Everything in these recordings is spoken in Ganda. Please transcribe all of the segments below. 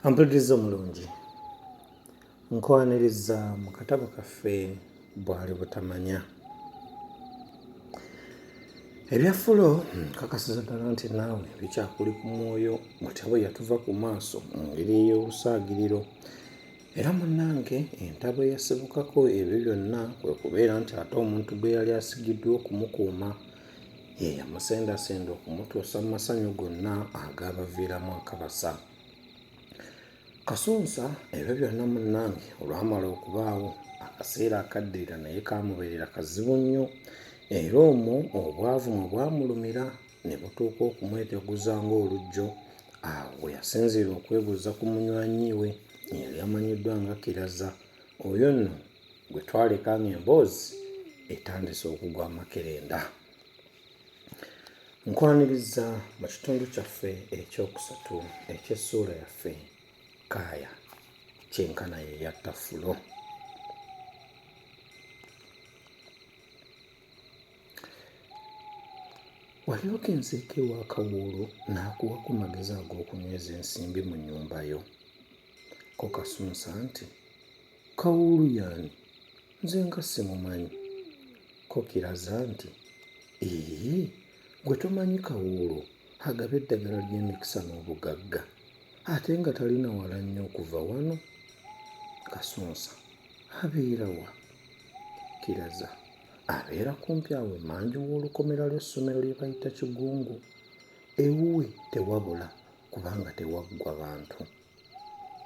Ampuliriza omulungi, nkwaniriza mu katabo kaffe bwali butamanya. Ebyafulo kakasiza ddala nti naawe bikyakuli ku mwoyo mutabo yatuva ku maaso mu ngeri ey'olusaagiriro. Era munnange entabo eyasibukako ebyo byonna kwe kubeera nti ate omuntu gwe yali asigiddwa okumukuuma ye yamusendasenda okumutuusa mu masanyu gonna agaabaviiramu akabasa. Kasunsa ebyo byonna munnange olwamala okubaawo akaseera akaddirira naye kaamubeerera kazibu nnyo, era omwo obwavu mwe bwamulumira ne butuuka okumweteguza ng'olugjo. Awo bwe yasinziira okwebuuza ku munywanyi we eyali amanyiddwa nga Kiraza, oyo nno gwe twaleka ng'emboozi etandise okugwa amakerenda. Nkwaniriza mu kitundu kyaffe ekyokusatu eky'essuula yaffe Kaaya kyenkana ye yatta Fulo. Wali ogenzeeko ewa Kawuulu n'akuwa ku magezi ag'okunyweza ensimbi mu nnyumba yo? Ko Kasunsa nti, Kawuulu y'ani? Nze nga simumanyi. Ko Kiraza nti, gwe tomanyi Kawuulu agaba eddagala ly'emikisa n'obugagga ate nga talina wala nnyo okuva wano? Kasunsa, abeera wa? Kiraza, abeera kumpi awo emmanju w'olukomera lw'essomero lye bayita Kigungu. Ewuwe tewabula kubanga tewaggwa bantu.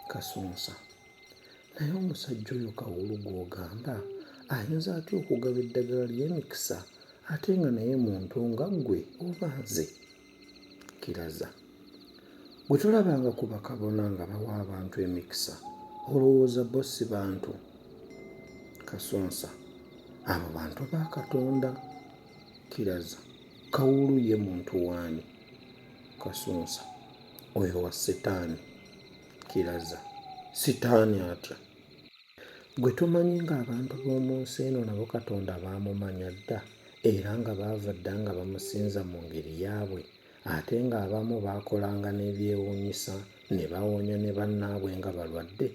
Kasunsa, naye omusajja oyo Kawuulu gw'ogamba ayinza atya okugaba eddagala ly'emikisa ate nga naye muntu nga ggwe oba nze? Kiraza, bwe tulabanga ku bakabona nga bawa abantu emikisa olowooza bo si bantu? Kasunsa, abo bantu ba Katonda. Kiraza, Kawuulu ye muntu waani? Kasunsa, oyo wa Setaani. Kiraza, Sitaani atya? Gwe tomanyi ng'abantu b'omu nsi eno nabo Katonda baamumanya dda era nga baava dda nga bamusinza mu ngeri yaabwe, ate ng'abamu baakolanga n'ebyewuunyisa ne bawonya ne bannaabwe nga balwadde?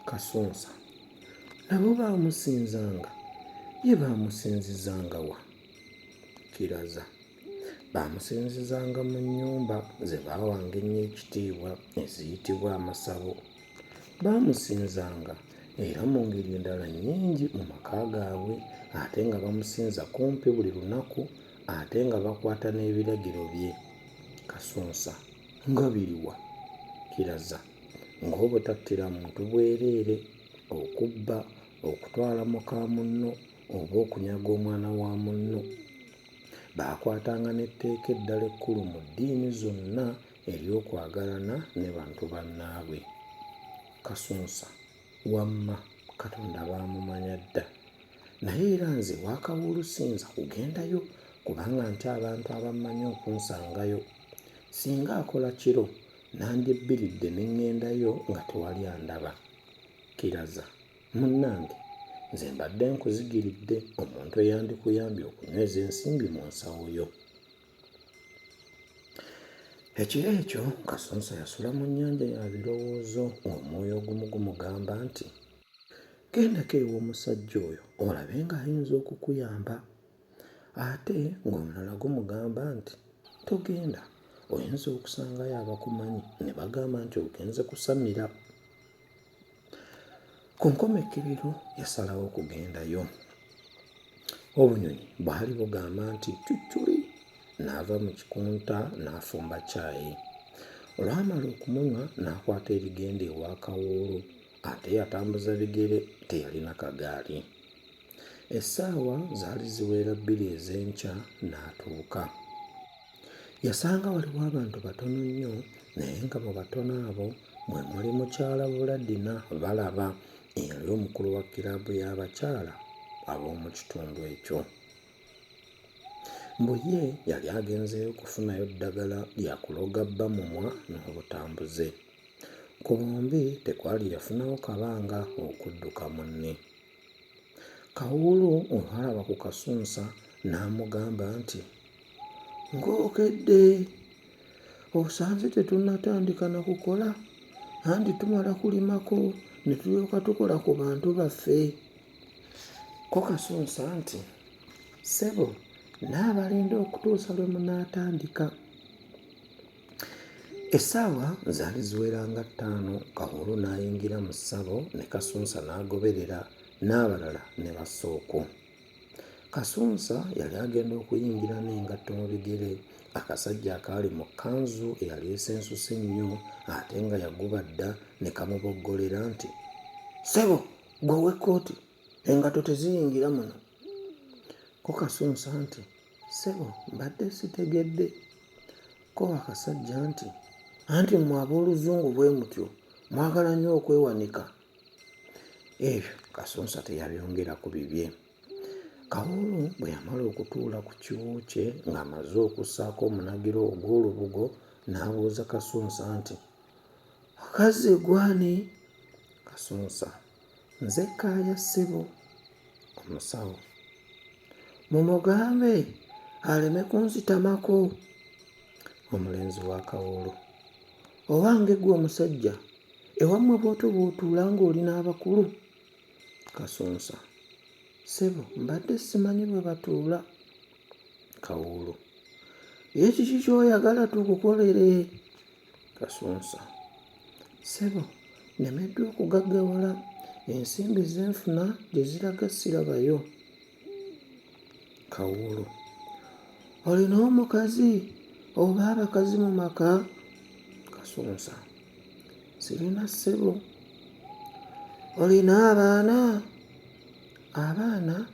Kasunsa, nabo baamusinzanga, ye baamusinzizanga wa? Kiraza, baamusinzizanga mu nnyumba ze baawanga ennyo ekitiibwa eziyitibwa amasabo. Baamusinzanga era mu ngeri endala nnyingi mu maka gaabwe, ate nga bamusinza kumpi buli lunaku, ate nga bakwata n'ebiragiro bye. Kasunsa, nga biriwa? Kiraza, ng'obutattira muntu bwereere, okubba, okutwala muka munno oba okunyaga omwana wa munno. Baakwatanga n'etteeka eddala ekkulu mu ddiini zonna ery'okwagalana ne bantu bannaabwe. Kasunsa, wamma Katonda baamumanya dda, naye era nze wa Kawuulu siyinza kugendayo kubanga nti abantu abammanyi okunsangayo. Singa akola kiro nandyebbiridde ne ŋŋendayo nga tewali andaba. Kiraza, munnange nze mbadde nkuzigiridde omuntu eyandikuyambye okunyweza ensimbi mu nsawo yo. Ekiro ekyo Kasunsa yasula mu nnyanja ya birowoozo ng'omwoyo ogumu gumugamba nti, gendako ew'omusajja oyo olabe ng'ayinza okukuyamba. Ate ng'omulala gumugamba nti, togenda, oyinza okusangayo abakumanyi ne bagamba nti ogenze kusamira. Ku nkomekerero yasalawo okugendayo. Obunyonyi bwali bugamba nti cucculi, n'ava mu kikunta n'afumba caayi. Olwamala okumunywa n'akwata ebigenda ewa Kawuulu, ate yatambuza bigere, teyalina kagaali. Essaawa zaali ziwera 2 ez'enkya n'atuuka. Yasanga waliwo abantu batono nnyo, naye nga mu batono abo mwe muli mukyala Buladina Balaba eyali omukulu wa kiraabu y'abakyala ab'omu kitundu ekyo. Mbu ye yali agenzeeyo kufunayo ddagala lya kuloga bbamumwa n'obutambuze. Ku bombi tekwali yafunawo kabanga okudduka munne. Kawuulu olwalaba ku Kasunsa n'amugamba nti, ng'okedde, osanze tetunnatandika na kukola? anti tumala kulimako ne tulyoka tukola ku bantu baffe. Ko Kasunsa nti, ssebo naabalinda okutuusa lwe munaatandika. Essaawa zaali ziwera nga 5, Kawulu n'ayingira mu ssabo ne Kasunsa n'agoberera n'abalala ne bassa okwo. Kasunsa yali agenda okuyingira n'engatto mu bigere, akasajja akaali mu kkanzu eyali esensuse ennyo ate nga yaguba dda ne kamuboggolera nti, ssebo gwe ow'ekkooti, engatto teziyingira muno. Ko Kasunsa nti, ssebo mbadde sitegedde. Ko akasajja nti, anti mmwe ab'oluzungu bwe mutyo mwagala nnyo okwewanika. Ebyo Kasunsa teyabyongera ku bibye. Kawulu bwe yamala okutuula ku kiwu kye ng'amaze okussaako omunagiro ogw'olubugo n'abuuza Kasunsa nti, okazze gwani? Kasunsa, nze Kaaya ssebo, omusawo. Mumugambe aleme kunzitamako. Omulenzi wa Kawulu, owange gwe omusajja, ewammwe bw'otyo bw'otuula ng'oli n'abakulu? Kasunsa, ssebo mbadde simanyi bwe batuula. Kawulu, ye kiki ky'oyagala tukukolere? Kasunsa, ssebo nnemeddwa okugaggawala, ensimbi ze nfuna gye ziraga sirabayo. Kawulu, olina omukazi oba abakazi mu maka? Kasunsa, sirina ssebo. Olina abaana? Abaana?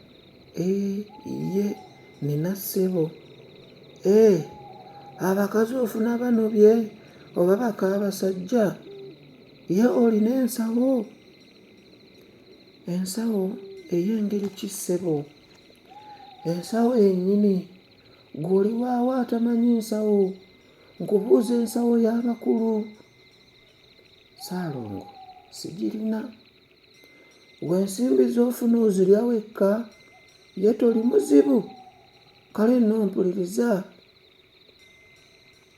Ye nina ssebo. Abakazi ofuna banobye oba baka abasajja? Ye olina ensawo? Ensawo ey'engeri ki ssebo? Ensawo yennyini? Ggwe oli waawo atamanyi nsawo? Nkubuuza ensawo y'abakulu. Ssaalongo, sigirina. Gwe ensimbi z'ofuna ozirya wekka? Ye toli muzibu? Kale nno mpuliriza.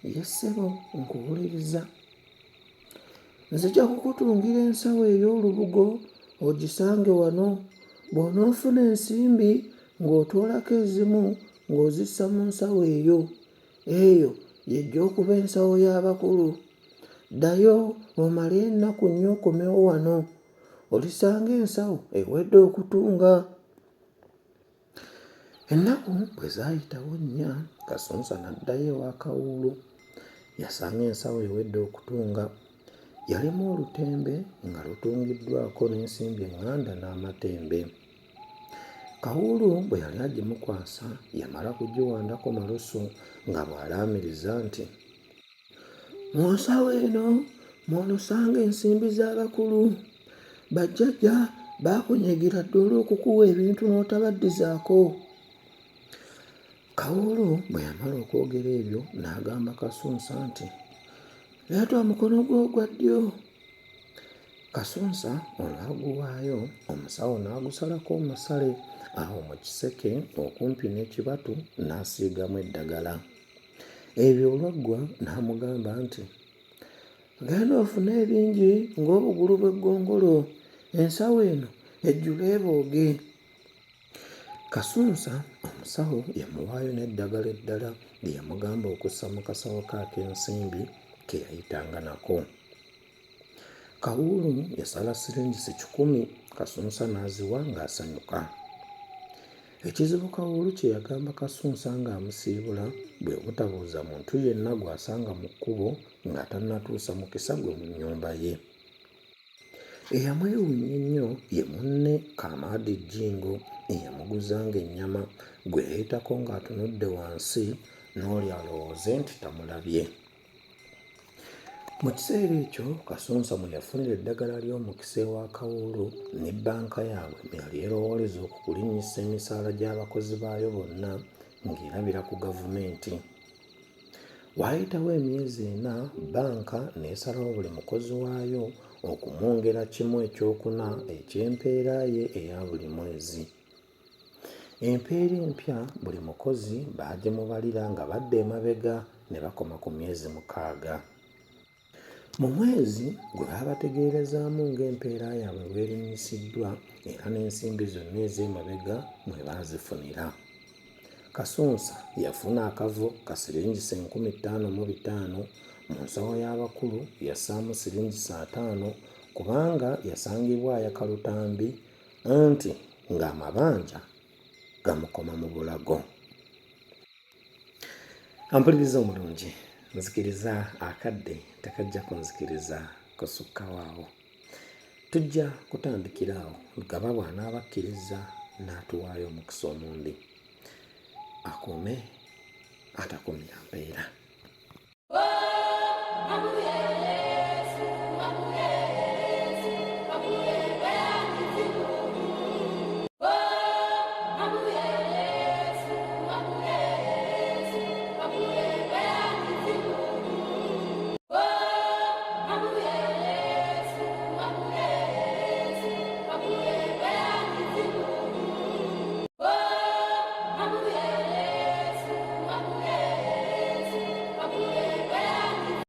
Ye ssebo nkuwuliriza. Nzija kukutungira ensawo ey'olubugo ogisange wano. Bw'onoofuna ensimbi ng'otoolako ezimu ng'ozissa mu nsawo eyo yejja okuba ensawo y'abakulu. Ddayo omale ennaku nnya okomewo wano, olisanga ensawo ewedde okutunga. Ennaku bwe zaayitawo nnya, Kasunsa n'addayo ewa Kawulu. Yasanga ensawo ewedde okutunga. Yalimu olutembe nga lutungiddwako n'ensimbi eŋŋanda n'amatembe. Kawulu bwe yali agimukwasa yamala kugiwandako malusu nga bw'alaamiriza nti, mu nsawo eno mw'onosanga ensimbi z'abakulu. Bajjajja baakunyigira dda olw'okukuwa ebintu n'otabaddizaako. Kawulu bwe yamala okwogera ebyo n'agamba Kasunsa nti, leeta omukono gwo ogwa ddyo. Kasunsa olwaguwaayo, omusawo n'agusalako omusale awo mu kiseke okumpi n'ekibatu n'asiigamu eddagala. Ebyo olwaggwa n'amugamba nti, genda ofune ebingi ng'obugulu bw'eggongolo, ensawo eno ejjula ebooge. Kasunsa omusawo yamuwaayo n'eddagala eddala lye yamugamba okussa mu kasawo ke ak'ensimbi ke yayitanga nako. Kawulu yasala siringisi 10, Kasunsa n'aziwa ng'asanyuka. Ekizibu Kawulu kye yagamba Kasunsa ng'amusiibula bwe butabuuza muntu yenna gw'asanga mu kkubo nga tannatuusa mukisa gwe mu nnyumba ye. Eyamwewuunya ennyo ye munne Kamaadi Jjingo eyamuguzanga ennyama, gwe yayitako ng'atunudde wansi n'oli alowooze nti tamulabye. Mu kiseera ekyo Kasunsa mwe yafunira eddagala ly'omukisa ewa Kawulu ne bbanka yaabwe mwe yali erowooleza okukulinnyisa emisaala gy'abakozi baayo bonna ng'erabira ku gavumenti. Waayitawo emyezi 4, bbanka n'esalawo buli mukozi waayo okumwongera 1/4 eky'empeera ye eya buli mwezi. Empeera empya buli mukozi baagimubalira nga badda emabega ne bakoma ku myezi 6. Mu mwezi gwe baabategeerezaamu ng'empeera yaabwe bw'erinyisiddwa era n'ensimbi zonna ez'emabega mwe baazifunira. Kasunsa yafuna akavo ka siringi 55,000 mu nsawo y'abakulu yassaamu siringi 50 kubanga yasangibwa ayaka lutambi anti ng'amabanja gamukoma mu bulago. Ampuliriza omulungi, nzikiriza akadde tekajja kunzikiriza kusukkawaawo. Tujja kutandikira awo Lugaba bw'anaabakkiriza n'atuwaayo omukisa omundi. Akuume atakumira mpeera.